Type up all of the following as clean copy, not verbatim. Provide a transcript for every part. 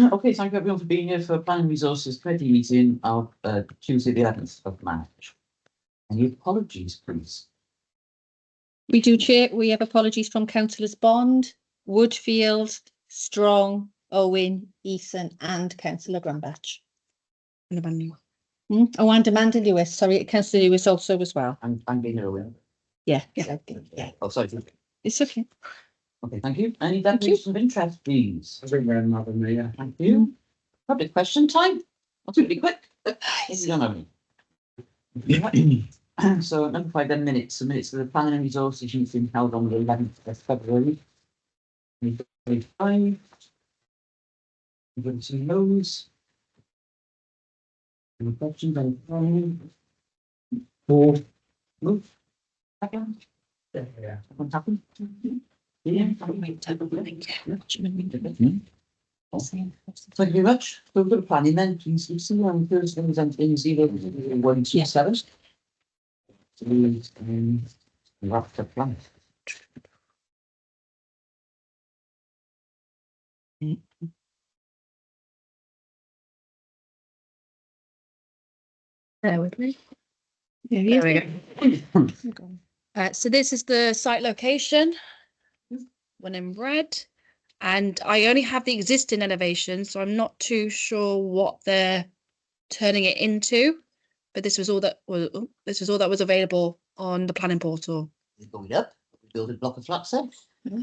Okay, thank you everyone for being here for Planning Resources Committee meeting of Tuesday the 11th of March. Any apologies, please? We do, Chair. We have apologies from councillors Bond, Woodfield, Strong, Owen, Eason and councillor Grumbach. Oh, and Amanda Lewis. Sorry, councillor Lewis also as well. I'm being aware. Yeah. Oh, sorry. It's okay. Okay, thank you. Any declarations of interest, please? Madam Mayor. Thank you. Public question time. That's really quick. If you don't have any. So number 5, then minutes. The minutes of the Planning and Resources meeting held on the 11th of February. 2025. Anybody see those? Any questions? Any comments? Board. Move. Second. Yeah. What's happened? Yeah. Thank you very much. So we've got a planning then, please. Lucy, on Thursday, in 0127. So we'll have to plan. Bear with me. There we go. So this is the site location, one in red, and I only have the existing elevation, so I'm not too sure what they're turning it into. But this was all that was available on the planning portal. Is it going up? Build a block of flats then? For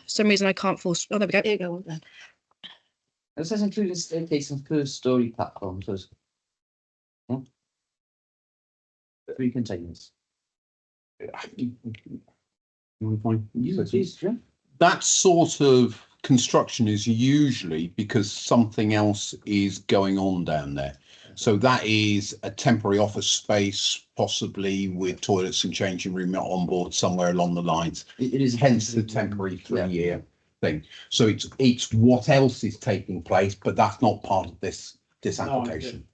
some reason I can't force. Oh, there we go. There you go. Then. It says including staircase and first story platforms. So 3 containers. That sort of construction is usually because something else is going on down there. So that is a temporary office space, possibly with toilets and changing room on board somewhere along the lines. It is Hence the temporary 3-year thing. So it's what else is taking place, but that's not part of this application.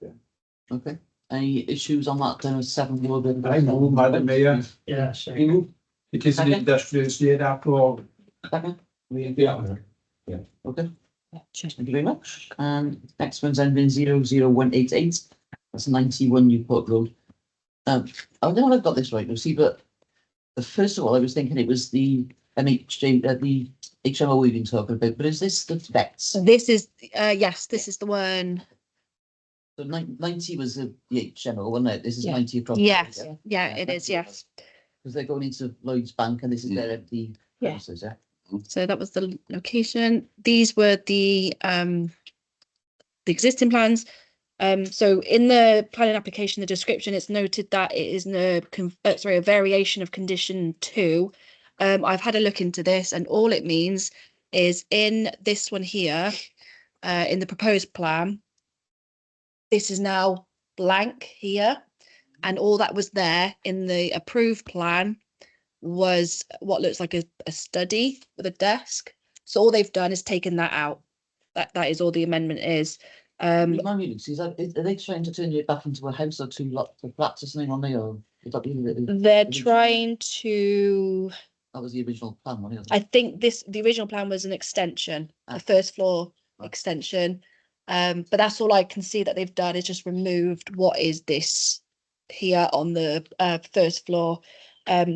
Okay. Any issues on that? 7 word. I move, Madam Mayor. Yeah, You same. move. It is an industrial estate after all. Second. Yeah. Okay. Thank you very much. And next one's ending 00188. That's 91 Newport Road. I don't know if I've got this right, Lucy, but first of all, I was thinking it was the MHJ, the HMO we've been talking about, but is this the vets? So this is yes, this is the one. So 90 was the HMO, wasn't it? This is Yeah. 90 across. Yes, yeah, it is. Yes. Because they're going into Lloyd's Bank and this is their empty Yeah. premises, yeah. So that was the location. These were the existing plans. So in the planning application, the description, it's noted that it is a variation of condition 2. I've had a look into this, and all it means is in this one here, in the proposed plan, this is now blank here, and all that was there in the approved plan was what looks like a study with a desk. So all they've done is taken that out. That is all the amendment is. Remind me, Lucy, are they trying to turn it back into a house or 2 lots of flats or something on there? Or is that They're trying to. That was the original plan, wasn't it? I think the original plan was an extension, a first floor extension. But that's all I can see that they've done is just removed what is this here on the first floor.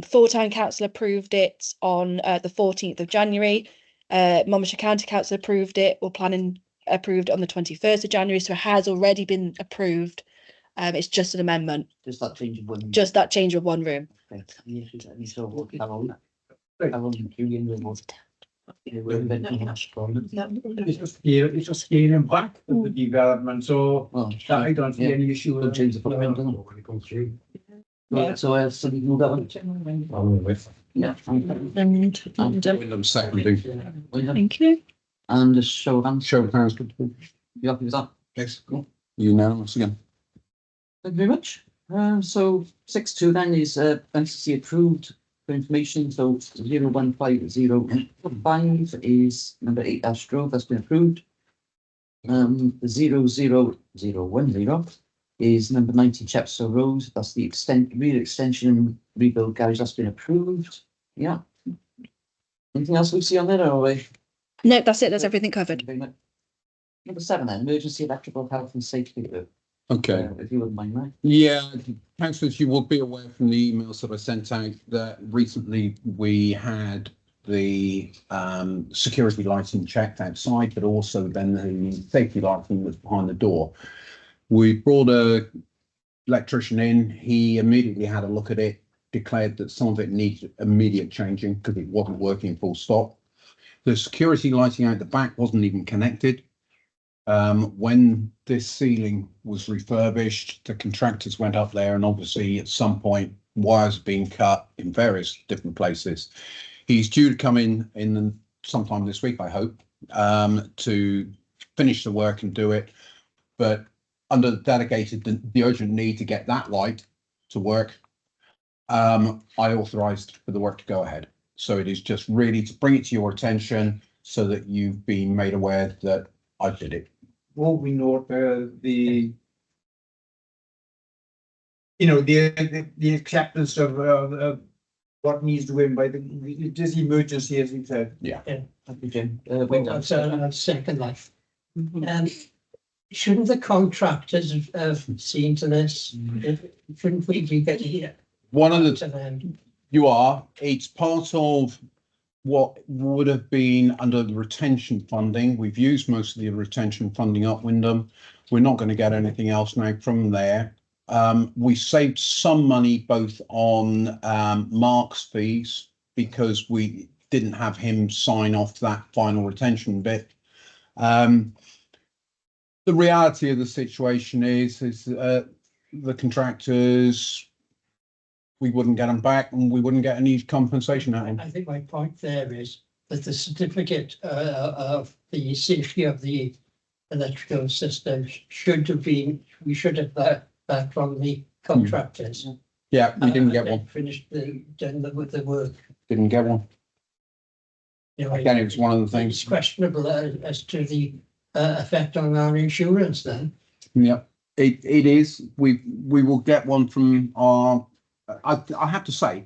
Full-time council approved it on the 14th of January. Monmouthshire County Council approved it, or planning approved it on the 21st of January. So it has already been approved. It's just an amendment. Just that change of one. Just that change of one room. Okay. It's just scaling back the development, so I don't see any issue with Change the footprint, doesn't it? Come through. So somebody move that one. Yeah. Wyndham seconding. Thank you. And a show of hands. Show of hands. You happy with that? Yes. Unanimous again. Thank you very much. So 6.2 then is NCC approved for information. So 01505 is number 8 Ash Grove, that's been approved. The 00010 is number 90 Chepstow Road, that's the rear extension and rebuild garage, that's been approved. Yeah. Anything else we see on there, or are we? No, that's it. That's everything covered. Very much. Number 7 then, emergency electrical health and safety. Okay. If you wouldn't mind, mate. Yeah, councillors, you will be aware from the emails that I sent out that recently we had the security lighting checked outside, but also then the safety lighting was behind the door. We brought a electrician in. He immediately had a look at it, declared that some of it needed immediate changing because it wasn't working full stop. The security lighting out the back wasn't even connected. When this ceiling was refurbished, the contractors went up there and obviously at some point wires being cut in various different places. He's due to come in sometime this week, I hope, to finish the work and do it. But under the urgent need to get that light to work, I authorised for the work to go ahead. So it is just really to bring it to your attention so that you've been made aware that I did it. Will we note the acceptance of what needs to win by just emergency, as you said. Thank you, Jim. I'll second that. Shouldn't the contractors have seen to this? Shouldn't we be getting One of to them? it's part of what would have been under the retention funding. We've used most of the retention funding up Wyndham. We're not going to get anything else now from there. We saved some money both on Mark's fees because we didn't have him sign off that final retention bit. The reality of the situation is the contractors, we wouldn't get them back and we wouldn't get any compensation out of them. I think my point there is that the certificate of the safety of the electrical system should have been, we should have that from the contractors. Yeah, we didn't get one. Finished done with the work. Didn't get one. You know, Again, it was one of the it's things. questionable as to the effect on our insurance then. Yeah, it is. We will get one from our. I have to say,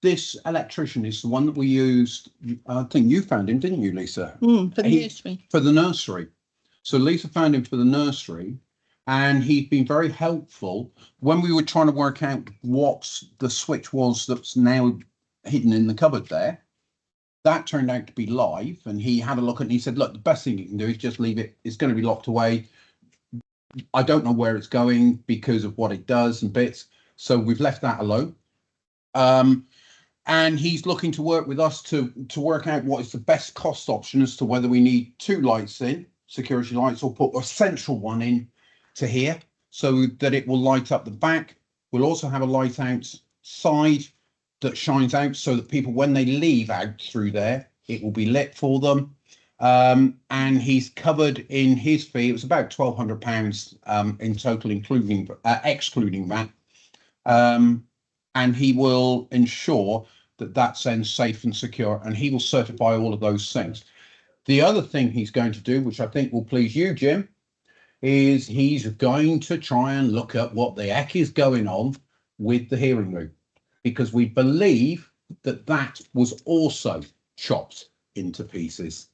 this electrician is the one that we used. I think you found him, didn't you, Lisa? For the nursery. For the nursery. So Lisa found him for the nursery, and he's been very helpful when we were trying to work out what the switch was that's now hidden in the cupboard there. That turned out to be live, and he had a look and he said, look, the best thing you can do is just leave it. It's going to be locked away. I don't know where it's going because of what it does and bits. So we've left that alone. And he's looking to work with us to work out what is the best cost option as to whether we need 2 lights in, security lights, or put a central one in to here so that it will light up the back. We'll also have a light outside that shines out so that people, when they leave out through there, it will be lit for them. And he's covered in his fee. It was about £1,200 in total, including excluding that. And he will ensure that that's then safe and secure, and he will certify all of those things. The other thing he's going to do, which I think will please you, Jim, is he's going to try and look at what the heck is going on with the hearing room, because we believe that that was also chopped into pieces.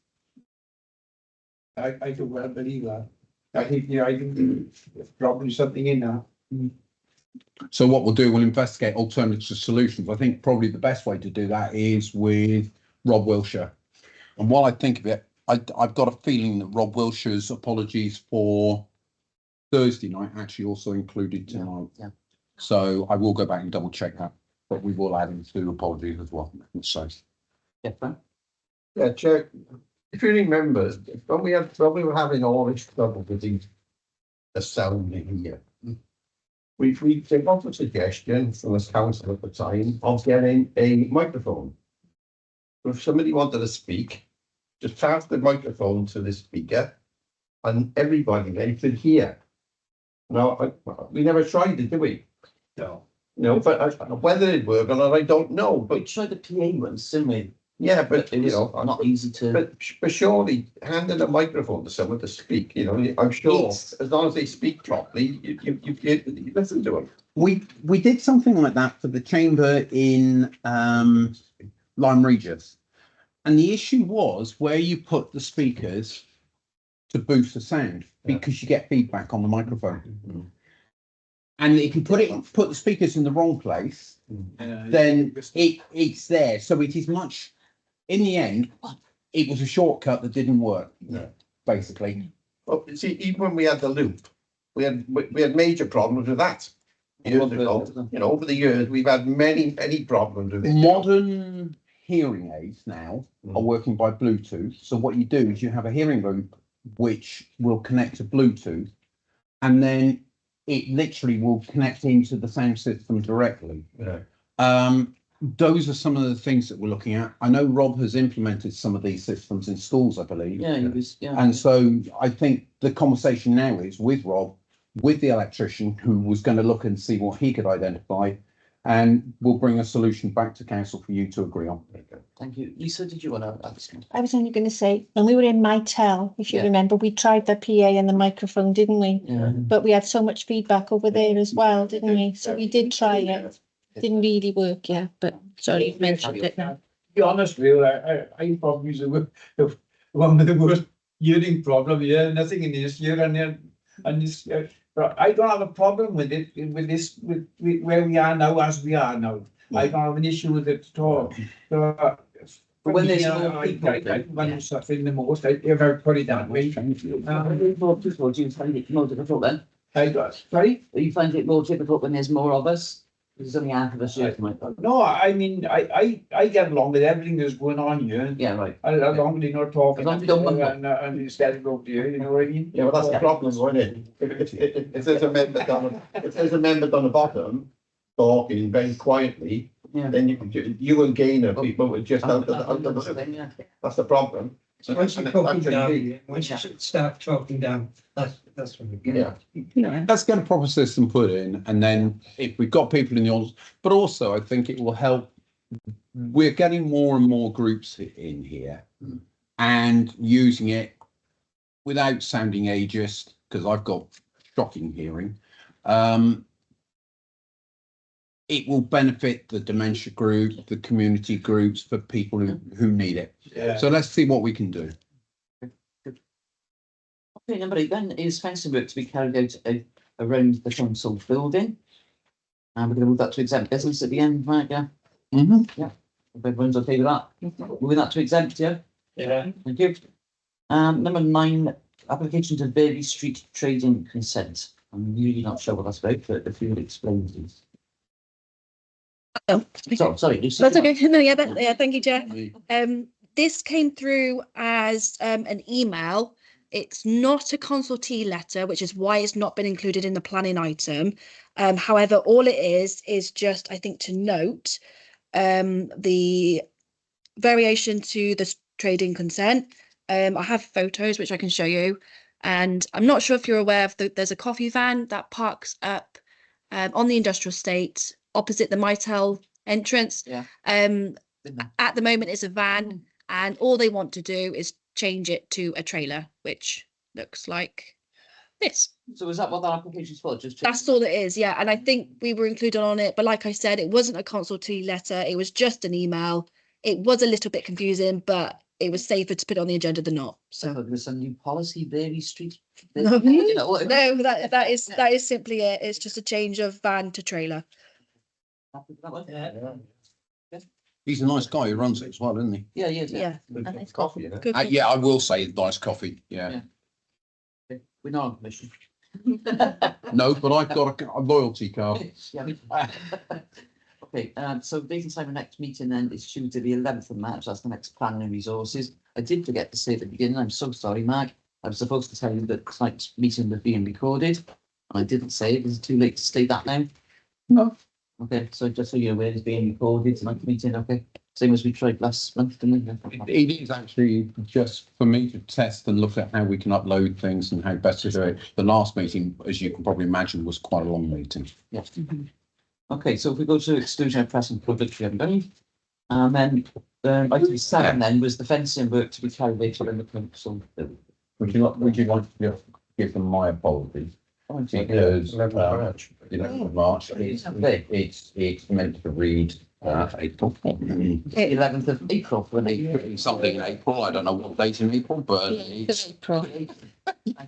I do well believe that. I think, I think there's probably something in that. So what we'll do, we'll investigate alternative solutions. I think probably the best way to do that is with Rob Wilshire. And while I think of it, I've got a feeling that Rob Wilshire's apologies for Thursday night actually also included tonight. Yeah. So I will go back and double check that, but we will add into apologies as well. So Yeah, Frank? Yeah, Chair, if you remember, when we were having all this trouble with the sound in here, we came up with a suggestion from this council at the time of getting a microphone. If somebody wanted to speak, just pass the microphone to the speaker and everybody then could hear. Now, we never tried it, did we? No. No, but whether it worked or not, I don't know. We But tried the PA ones, didn't we? yeah, but It you was know, not easy to. but surely handing a microphone to someone to speak, you know, I'm sure It's- as long as they speak properly, you listen to them. we did something like that for the chamber in Lyme Regis. And the issue was where you put the speakers to boost the sound because you get feedback on the microphone. Mm. And if you put the speakers in the wrong place, then it's there. So it is much, in the end, it was a shortcut that didn't work, basically. Well, see, even when we had the loop, we had major problems with that. Years ago, you know, over the years, we've had many problems with it. Modern hearing aids now are working by Bluetooth. So what you do is you have a hearing loop which will connect to Bluetooth, and then it literally will connect into the sound system directly. Yeah. Those are some of the things that we're looking at. I know Rob has implemented some of these systems in schools, I believe. Yeah, he was, yeah. And so I think the conversation now is with Rob, with the electrician who was going to look and see what he could identify, and we'll bring a solution back to council for you to agree on. Thank you. Lisa, did you want to add something? I was only going to say, when we were in Mytel, if you Yeah. remember, we tried the PA and the microphone, didn't we? Yeah. But we had so much feedback over there as well, didn't we? So we did try it. Didn't really work, yeah, but sorry, you mentioned it. To be honest with you, I probably the one with the worst hearing problem here, nothing in this year and this, but I don't have a problem with it, with where we are now, as we are now. I don't have an issue with it at all. So, But when there's more people, I when I'm suffering the most, if I put it that way. Do you find it more difficult then? Sorry? Do you find it more difficult when there's more of us? There's only half of us here. No, I mean, I get along with everything that's going on here. Yeah, right. As long as you're not talking As long as you don't mumble. and instead of up here, you know what I mean? Yeah, well, that's the problem, isn't it? If there's a member down the bottom talking very quietly, then you and Gaynor people would just out of the loop. That's the problem. So once you're talking down, once you start talking down, that's when we get. Yeah. Let's get a proper system put in, and then if we've got people in the audience, but also I think it will help. We're getting more and more groups in here and using it without sounding ageist, because I've got shocking hearing. It will benefit the dementia group, the community groups, for people who need it. Yeah. So let's see what we can do. Okay, number 8 then is fencing work to be carried out around the council building. And we're going to move that to exempt business at the end, right? Yeah. Yeah. If everyone's okay with that, moving that to exempt, yeah. Yeah. Thank you. Number 9, application to Berry Street trading consent. I'm really not sure what that's about, but if you would explain, please. Oh, So, sorry, Lucy. that's okay. No, yeah, thank you, Jeff. This came through as an email. It's not a consultee letter, which is why it's not been included in the planning item. However, all it is just, I think, to note the variation to the trading consent. I have photos which I can show you, and I'm not sure if you're aware of there's a coffee van that parks up on the industrial estate opposite the Mytel entrance. Yeah. At the moment it's a van, and all they want to do is change it to a trailer, which looks like this. So is that what that application's for? Just That's all it is, yeah. And I think we were included on it, but like I said, it wasn't a consultee letter, it was just an email. It was a little bit confusing, but it was safer to put it on the agenda than not. So there's some new policy, Berry Street. no, You know, no, that is simply it. It's just a change of van to trailer. He's a nice guy who runs it as well, isn't he? Yeah, yeah, Yeah. And it's Coffee, you know. Good. Yeah, I will say nice coffee. Yeah. We're not on commission. No, but I've got a loyalty card. Okay, so date and time of next meeting then is Tuesday the 11th of March. That's the next planning and resources. I did forget to say at the beginning, I'm so sorry, Mark. I was supposed to tell you that tonight's meeting was being recorded. And I didn't say it. Is it too late to say that now? No. Okay, so just so you're aware, it's being recorded tonight's meeting, okay? Same as we tried last month, didn't we? It is actually just for me to test and look at how we can upload things and how best to do it. The last meeting, as you can probably imagine, was quite a long meeting. Yes. Okay, so if we go to exclusion of press and public, we haven't done any. And then item 7 then was the fencing work to be carried out around the council. Would you like to give them my apologies? Because 11th of March. 11th of March, it's meant to read April. Eleventh of April, when they. Something in April. I don't know what date in April, but it's April. Thank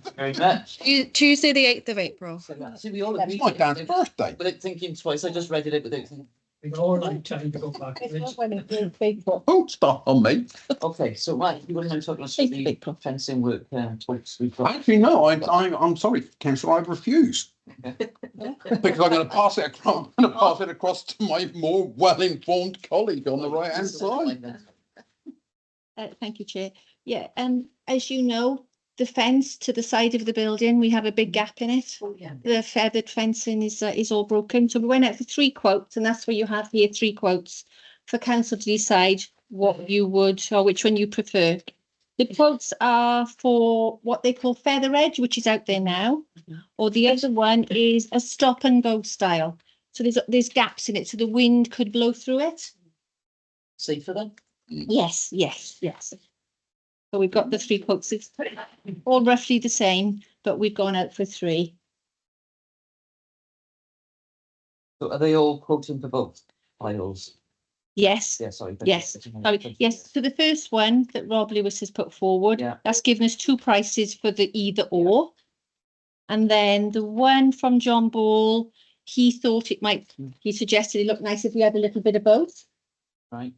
you very much. Tuesday, the 8th of April. See, we all agreed. my dad's birthday. Without thinking twice, I just read it out without thinking. It's all right time to go back. to this. Don't start on me. Okay, so right, you want to talk about Eighth of the April. fencing work, talks we've got. Actually, no. I'm sorry, Councillor. I refuse because I'm going to pass it across to my more well-informed colleague on the right-hand side. Thank you, Chair. Yeah, as you know, the fence to the side of the building, we have a big gap in it. The feathered fencing is all broken. So we went out for 3 quotes, and that's where you have here 3 quotes for council to decide what you would, or which one you prefer. The quotes are for what they call feather edge, which is out there now, or the other one is a stop and go style. So there's gaps in it, so the wind could blow through it. Safer then? Yes. So we've got the 3 quotes. It's all roughly the same, but we've gone out for 3. So are they all quoting for both piles? Yes. Yeah, sorry. Yes. Sorry. Yes. So the first one that Rob Lewis has put forward, Yeah. that's given us 2 prices for the either or. And then the one from John Ball, he suggested it looked nice if we had a little bit of both, Right.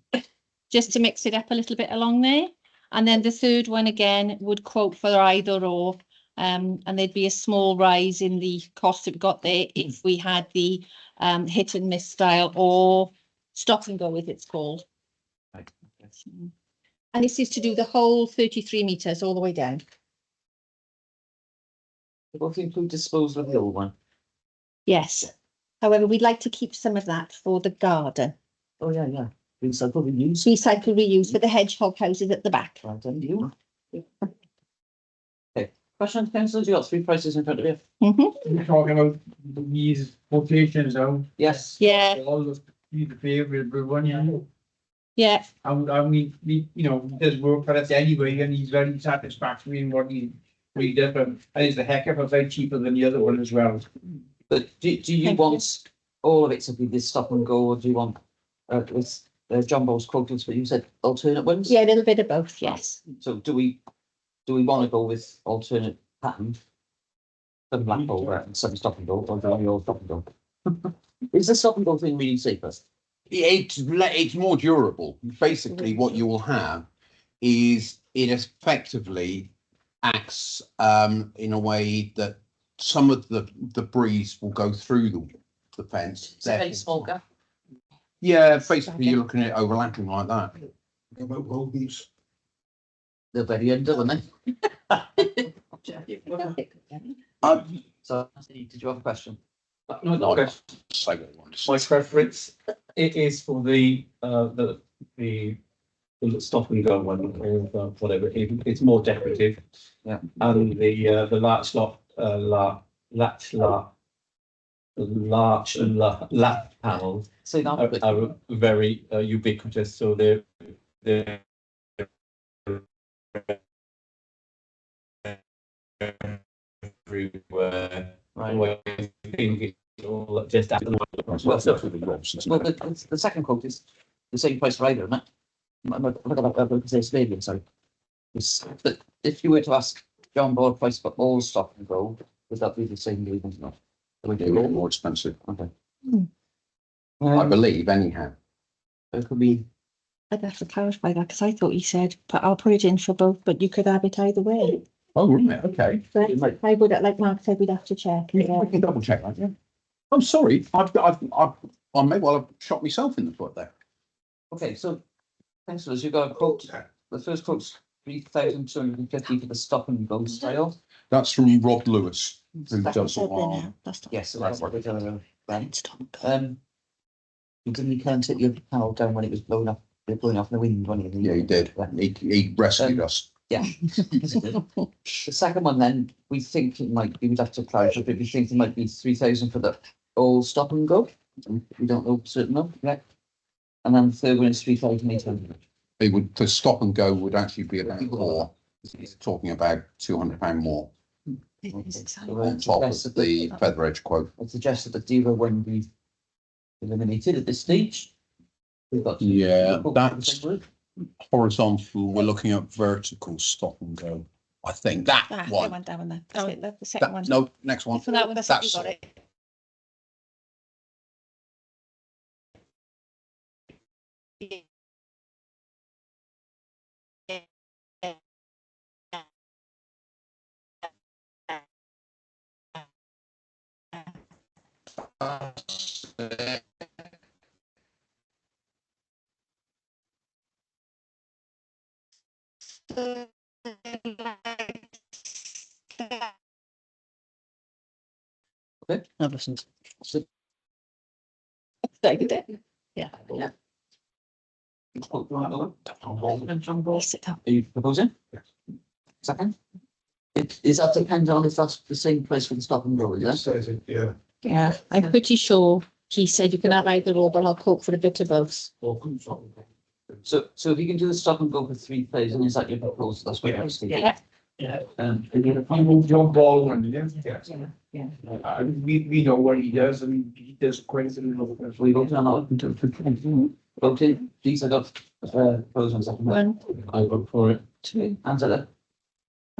just to mix it up a little bit along there. And then the third one again would quote for either or, and there'd be a small rise in the cost that we got there if we had the hit and miss style or stop and go, as it's called. Right. And this is to do the whole 33 metres all the way down. They both include disposal of the old one. Yes. However, we'd like to keep some of that for the garden. Oh, yeah. Recycle, reuse. Recycle, reuse for the hedgehog houses at the back. Right, and you. Okay, questions, councillors? You got 3 prices in front of you? We're talking about these quotations now. Yes. Yeah, All the favourable one, yeah. yeah. I mean, he does work for us anyway, and he's very satisfactory in what he does, but I think it's a heck of a very cheaper than the other one as well. But do you Thank want all of it to be this stop and go, or do you want, with John Ball's quotas, but you said alternate ones? Yeah, a little bit of both, yes. So do we want to go with alternate pattern? Some black over and some stop and go, or do we all stop and go? Is the stop and go thing really safer? It's more durable. Basically, what you will have is it effectively acts in a way that some of the breeze will go through the fence. It's a very small gap. Yeah, basically you're looking at it overlapping like that. They're very under, aren't they? So, did you have a question? No, No, okay. say what you want to say. My preference, it is for the stop and go one, or whatever, it's more decorative. Yeah. And the latch panels Say that. are very ubiquitous, so they're everywhere. Right. I think it's all just at the Well, the second quote is the same price for either, isn't it? I'm not going to say Canadian, sorry. But if you were to ask John Ball price for all stop and go, would that be the same reason? No. They're a lot more expensive, Okay. I believe, anyhow. It could be. I'd have to clarify that because I thought he said, but I'll put it in for both, but you could have it either way. Oh, right, okay. But I would, like Mark said, we'd have to check. We can double check that, yeah. I'm sorry, I may well have shot myself in the foot there. Okay, so councillors, you got a quote. The first quote's 3,250 for the stop and go style. That's from Rob Lewis, who That's does what all I said there our. now. That's not. Yes, so that's what we're going to Stop. you didn't count it your panel down when it was blown up. They're blowing off in the wind, wasn't it? Yeah, he did. He rescued us. Yeah. The second one, then we think it might be. We'd have to clarify, but we think it might be 3,000 for the all stop and go. We don't know certain of, yeah. And then the third one is 3,800. It would, the stop and go would actually be about more. He's talking about £200 more on top of the feather edge quote. I suggest that the Diva one be eliminated at this stage. We've got. Yeah, that's horizontal. We're looking at vertical stop and go. I think that Ah, that one. one down there. That's it, that's the second one. No, next one. For that one, that's it, you That's got it. I've listened. Second it. Yeah. Yeah. Are Sit down. you proposing? Second? Is that depend on if that's the same place for the stop and go, is it? Says it, yeah. Yeah, I'm pretty sure he said you can have either or, but I'll cook for a bit of both. So if you can do the stop and go for 3 plays, and is that your proposal? That's what I was thinking. Yeah. Yeah. And you know, You move John Baldwin, yeah? Yeah. We know what he does, and he does quite a bit of. we voted on that one to voted, these I got, proposed and second. 1, I vote for it. 2, Hands up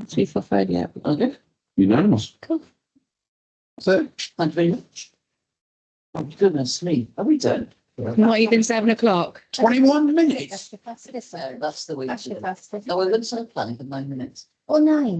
3, 4, 5, yeah. there. Okay, Unanimous. Cool. That's it. thank you very much. Oh goodness me, are we done? Not even 7 o'clock. 21 minutes. That's the fastest. That's the way. That's the fastest. No, we're going to start planning for 9 minutes. Oh, 9.